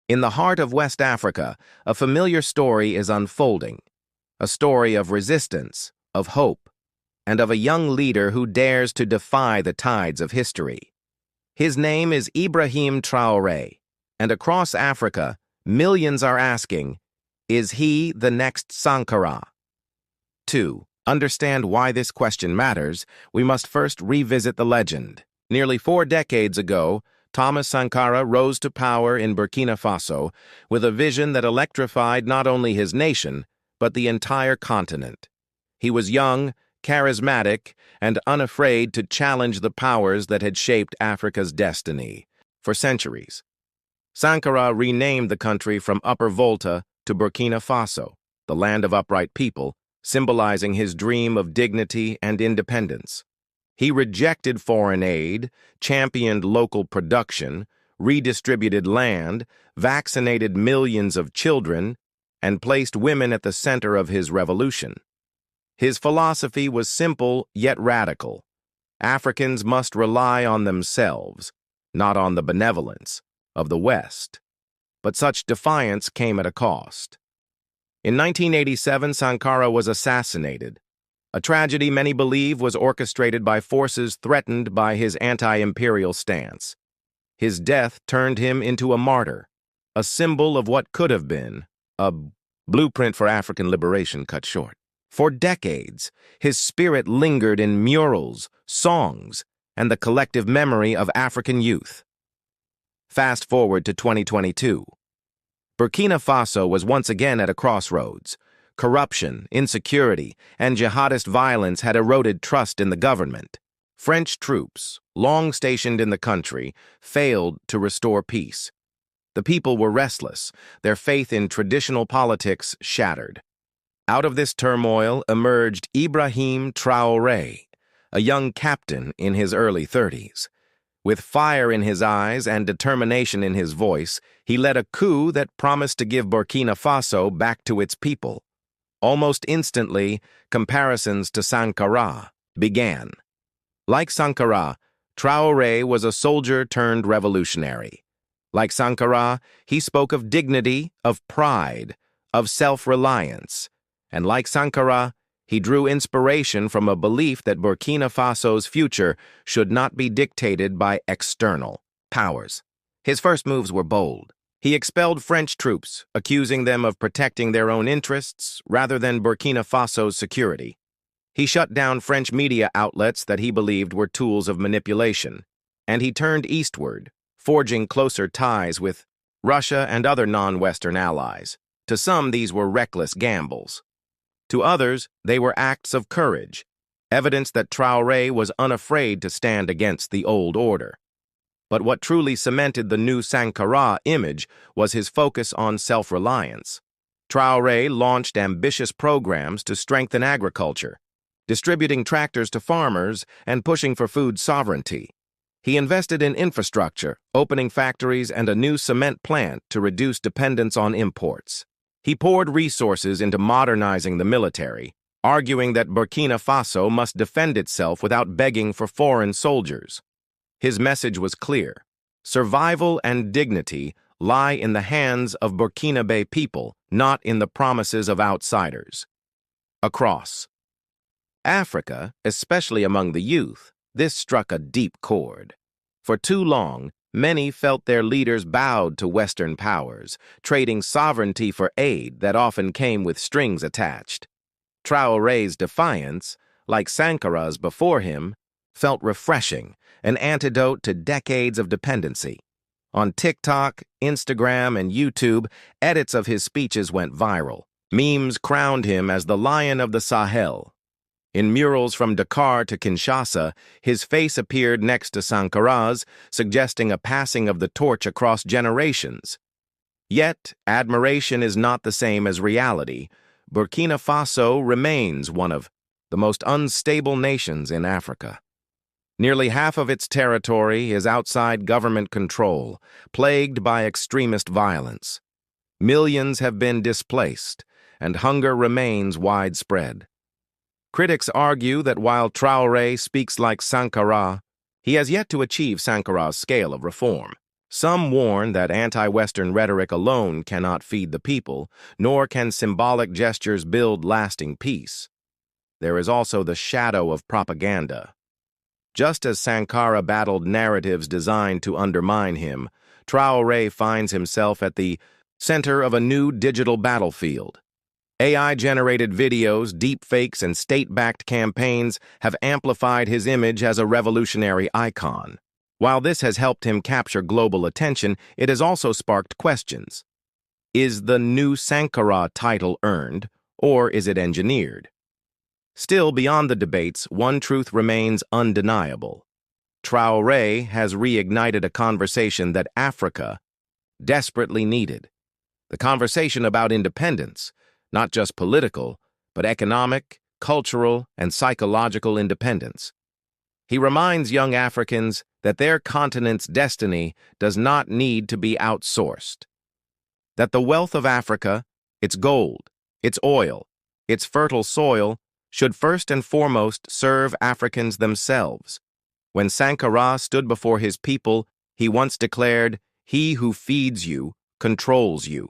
In the heart of West Africa, a familiar story is unfolding, a story of resistance, of hope, and of a young leader who dares to defy the tides of history. His name is Ibrahim Traoré, and across Africa, millions are asking, is he the next Sankara? To understand why this question matters, we must first revisit the legend. Nearly 4 decades ago, Thomas Sankara rose to power in Burkina Faso with a vision that electrified not only his nation, but the entire continent. He was young, charismatic, and unafraid to challenge the powers that had shaped Africa's destiny. For centuries, Sankara renamed the country from Upper Volta to Burkina Faso, the land of upright people, symbolizing his dream of dignity and independence. He rejected foreign aid, championed local production, redistributed land, vaccinated millions of children, and placed women at the center of his revolution. His philosophy was simple yet radical. Africans must rely on themselves, not on the benevolence of the West. But such defiance came at a cost. In 1987, Sankara was assassinated, a tragedy many believe was orchestrated by forces threatened by his anti-imperial stance. His death turned him into a martyr, a symbol of what could have been a blueprint for African liberation cut short. For decades, his spirit lingered in murals, songs, and the collective memory of African youth. Fast forward to 2022. Burkina Faso was once again at a crossroads. Corruption, insecurity, and jihadist violence had eroded trust in the government. French troops, long stationed in the country, failed to restore peace. The people were restless, their faith in traditional politics shattered. Out of this turmoil emerged Ibrahim Traoré, a young captain in his early 30s. With fire in his eyes and determination in his voice, he led a coup that promised to give Burkina Faso back to its people. Almost instantly, comparisons to Sankara began. Like Sankara, Traoré was a soldier turned revolutionary. Like Sankara, he spoke of dignity, of pride, of self-reliance. And like Sankara, he drew inspiration from a belief that Burkina Faso's future should not be dictated by external powers. His first moves were bold. He expelled French troops, accusing them of protecting their own interests rather than Burkina Faso's security. He shut down French media outlets that he believed were tools of manipulation, and he turned eastward, forging closer ties with Russia and other non-Western allies. To some, these were reckless gambles. To others, they were acts of courage, evidence that Traoré was unafraid to stand against the old order. But what truly cemented the new Sankara image was his focus on self-reliance. Traoré launched ambitious programs to strengthen agriculture, distributing tractors to farmers and pushing for food sovereignty. He invested in infrastructure, opening factories and a new cement plant to reduce dependence on imports. He poured resources into modernizing the military, arguing that Burkina Faso must defend itself without begging for foreign soldiers. His message was clear. Survival and dignity lie in the hands of Burkinabe people, not in the promises of outsiders. Across Africa, especially among the youth, this struck a deep chord. For too long, many felt their leaders bowed to Western powers, trading sovereignty for aid that often came with strings attached. Traoré's defiance, like Sankara's before him, felt refreshing, an antidote to decades of dependency. On TikTok, Instagram, and YouTube, edits of his speeches went viral. Memes crowned him as the Lion of the Sahel. In murals from Dakar to Kinshasa, his face appeared next to Sankara's, suggesting a passing of the torch across generations. Yet, admiration is not the same as reality. Burkina Faso remains one of the most unstable nations in Africa. Nearly half of its territory is outside government control, plagued by extremist violence. Millions have been displaced, and hunger remains widespread. Critics argue that while Traoré speaks like Sankara, he has yet to achieve Sankara's scale of reform. Some warn that anti-Western rhetoric alone cannot feed the people, nor can symbolic gestures build lasting peace. There is also the shadow of propaganda. Just as Sankara battled narratives designed to undermine him, Traoré finds himself at the center of a new digital battlefield. AI-generated videos, deepfakes, and state-backed campaigns have amplified his image as a revolutionary icon. While this has helped him capture global attention, it has also sparked questions. Is the new Sankara title earned, or is it engineered? Still, beyond the debates, one truth remains undeniable. Traoré has reignited a conversation that Africa desperately needed. The conversation about independence, not just political, but economic, cultural, and psychological independence. He reminds young Africans that their continent's destiny does not need to be outsourced. That the wealth of Africa, its gold, its oil, its fertile soil, should first and foremost serve Africans themselves. When Sankara stood before his people, he once declared, "He who feeds you controls you."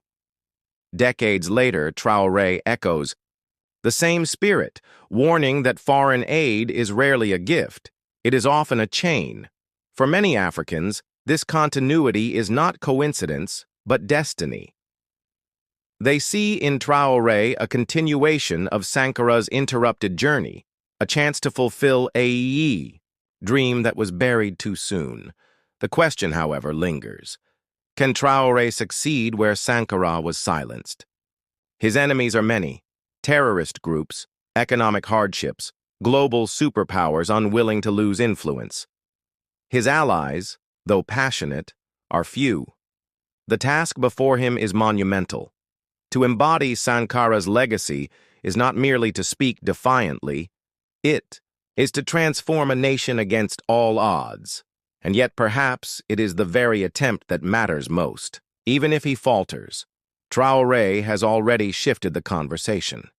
Decades later, Traoré echoes the same spirit, warning that foreign aid is rarely a gift. It is often a chain. For many Africans, this continuity is not coincidence, but destiny. They see in Traoré a continuation of Sankara's interrupted journey, a chance to fulfill a dream that was buried too soon. The question, however, lingers. Can Traoré succeed where Sankara was silenced? His enemies are many: terrorist groups, economic hardships, global superpowers unwilling to lose influence. His allies, though passionate, are few. The task before him is monumental. To embody Sankara's legacy is not merely to speak defiantly, it is to transform a nation against all odds. And yet perhaps it is the very attempt that matters most. Even if he falters, Traoré has already shifted the conversation.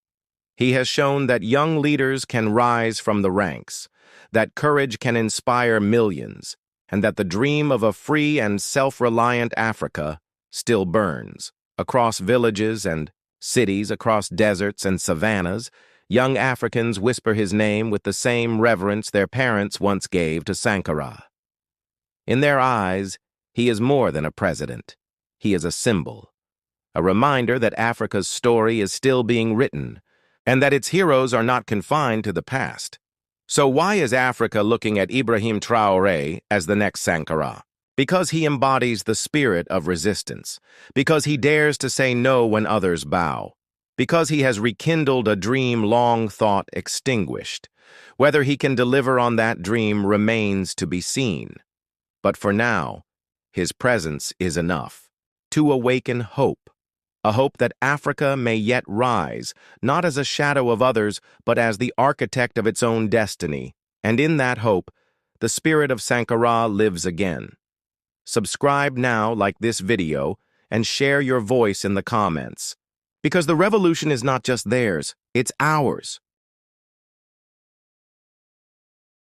He has shown that young leaders can rise from the ranks, that courage can inspire millions, and that the dream of a free and self-reliant Africa still burns. Across villages and cities, across deserts and savannas, young Africans whisper his name with the same reverence their parents once gave to Sankara. In their eyes, he is more than a president. He is a symbol, a reminder that Africa's story is still being written, and that its heroes are not confined to the past. So why is Africa looking at Ibrahim Traoré as the next Sankara? Because he embodies the spirit of resistance, because he dares to say no when others bow, because he has rekindled a dream long thought extinguished. Whether he can deliver on that dream remains to be seen. But for now, his presence is enough to awaken hope, a hope that Africa may yet rise, not as a shadow of others, but as the architect of its own destiny. And in that hope, the spirit of Sankara lives again. Subscribe now, like this video, and share your voice in the comments. Because the revolution is not just theirs, it's ours.